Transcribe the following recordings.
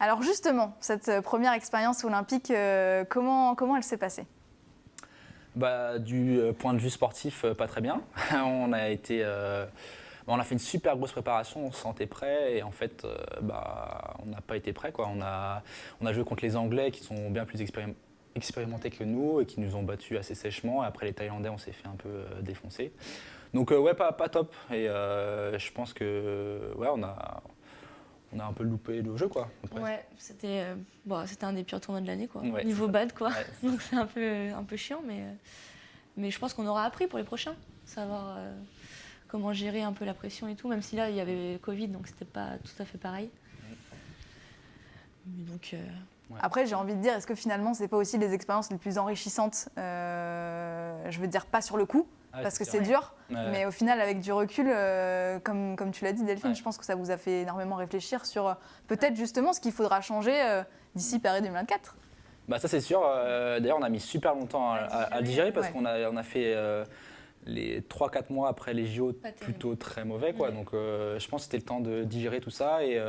Alors justement, cette première expérience olympique, comment elle s'est passée? Du point de vue sportif, pas très bien. On a fait une super grosse préparation, on se sentait prêt et en fait, on n'a pas été prêt, quoi. On a joué contre les Anglais qui sont bien plus expérimentés que nous et qui nous ont battus assez sèchement. Et après les Thaïlandais, on s'est fait un peu défoncer. Donc pas top. Et je pense que on a un peu loupé le jeu, quoi. Après. Ouais, c'était un des pires tournois de l'année, quoi. Ouais, Niveau bad, quoi. Ouais, Donc c'est un peu chiant, mais je pense qu'on aura appris pour les prochains. Savoir comment gérer un peu la pression et tout, même si là il y avait Covid, donc c'était pas tout à fait pareil. Mais donc. Après, j'ai envie de dire, est-ce que finalement, c'est pas aussi les expériences les plus enrichissantes je veux dire, pas sur le coup, parce que c'est dur, mais au final, avec du recul, comme tu l'as dit, Delphine, je pense que ça vous a fait énormément réfléchir sur peut-être justement ce qu'il faudra changer d'ici Paris 2024. Ça, c'est sûr. D'ailleurs, on a mis super longtemps à digérer parce qu'on a fait les 3-4 mois après les JO plutôt très mauvais, quoi. Donc, je pense que c'était le temps de digérer tout ça. Et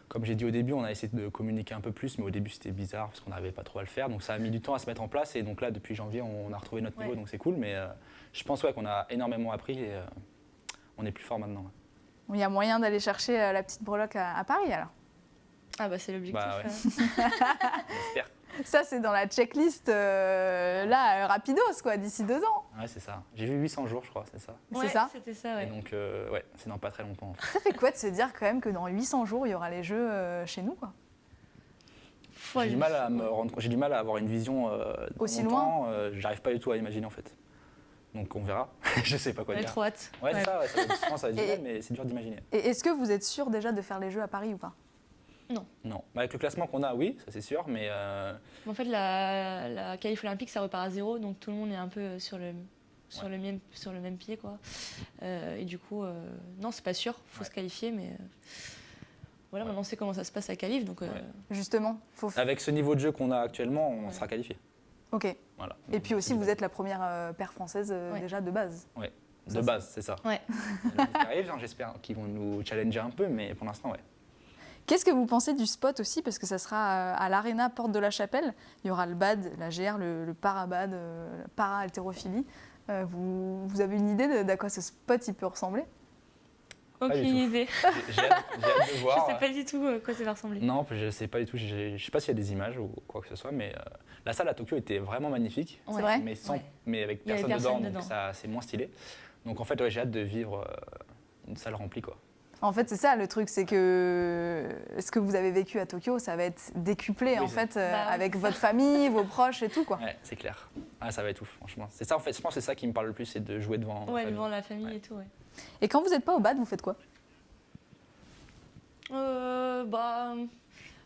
comme j'ai dit au début, on a essayé de communiquer un peu plus, mais au début, c'était bizarre parce qu'on n'arrivait pas trop à le faire. Donc, ça a mis du temps à se mettre en place. Et donc là, depuis janvier, on a retrouvé notre niveau, donc c'est cool. Mais je pense qu'on a énormément appris et on est plus fort maintenant. Il y a moyen d'aller chercher la petite breloque à Paris, alors? Ah c'est l'objectif. J'espère. Ça, c'est dans la checklist, rapidos, quoi, d'ici 2 ans. Ouais, c'est ça. J'ai vu 800 jours, je crois, c'est ça. C'est ça. C'était ça, ouais. Et donc, c'est dans pas très longtemps. En fait. Ça fait quoi de se dire quand même que dans 800 jours, il y aura les Jeux chez nous, quoi? J'ai du mal à me rendre compte, j'ai du mal à avoir une vision aussi longtemps. J'arrive pas du tout à imaginer, en fait. Donc, on verra. Je sais pas quoi dire. On a trop hâte. Ouais, c'est ça. Ça va être génial, mais c'est dur d'imaginer. Et est-ce que vous êtes sûr déjà de faire les Jeux à Paris ou pas? Non. Avec le classement qu'on a, oui, ça c'est sûr, mais... En fait, la qualif olympique, ça repart à 0, donc tout le monde est un peu sur le même pied, quoi. Et du coup, non, c'est pas sûr, faut se qualifier, mais maintenant on sait comment ça se passe à qualif, donc... Justement, avec ce niveau de jeu qu'on a actuellement, on sera qualifié. Ok. Voilà. Et puis aussi, vous êtes la première paire française déjà de base. Ouais, de base, c'est ça. Ouais. Qui arrive, j'espère qu'ils vont nous challenger un peu, mais pour l'instant, ouais. Qu'est-ce que vous pensez du spot aussi? Parce que ça sera à l'Arena Porte de la Chapelle. Il y aura le BAD, la GR, le para-BAD, la para-haltérophilie. Vous avez une idée d'à quoi ce spot il peut ressembler? Aucune idée. J'ai hâte de voir. Je sais pas du tout à quoi ça va ressembler. Non, je sais pas du tout. Je sais pas s'il y a des images ou quoi que ce soit, mais la salle à Tokyo était vraiment magnifique. C'est vrai? Mais avec personne dedans, donc ça, c'est moins stylé. Donc en fait, j'ai hâte de vivre une salle remplie, quoi. En fait, c'est ça le truc, c'est que ce que vous avez vécu à Tokyo, ça va être décuplé avec votre famille, vos proches et tout, quoi. Ouais, c'est clair. Ah, ça va être ouf, franchement. C'est ça, en fait, je pense que c'est ça qui me parle le plus, c'est de jouer devant. Devant la famille et tout, ouais. Et quand vous n'êtes pas au BAD, vous faites quoi?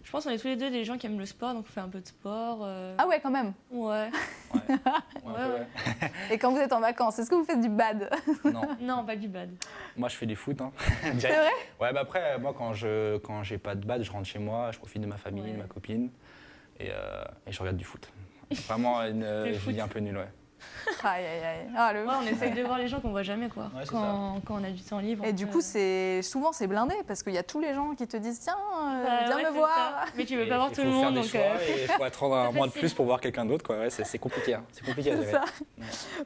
Je pense qu'on est tous les deux des gens qui aiment le sport, donc on fait un peu de sport. Ah ouais, quand même. Ouais. Ouais. Et quand vous êtes en vacances, est-ce que vous faites du BAD? Non, pas du bad. Moi, je fais du foot. Hein. C'est vrai? Ouais, après, moi, quand j'ai pas de BAD, je rentre chez moi, je profite de ma famille, de ma copine, et je regarde du foot. Vraiment une vie un peu nulle, ouais. Aïe, aïe, aïe. On essaye de voir les gens qu'on voit jamais, quoi. Ouais, quand on a du temps libre. Et du coup, souvent c'est blindé parce qu'il y a tous les gens qui te disent tiens, viens me voir. Mais tu veux pas voir tout le monde, donc. Il faut attendre un mois de plus pour voir quelqu'un d'autre, quoi. Ouais, c'est compliqué. Hein. C'est compliqué à gérer. Ça.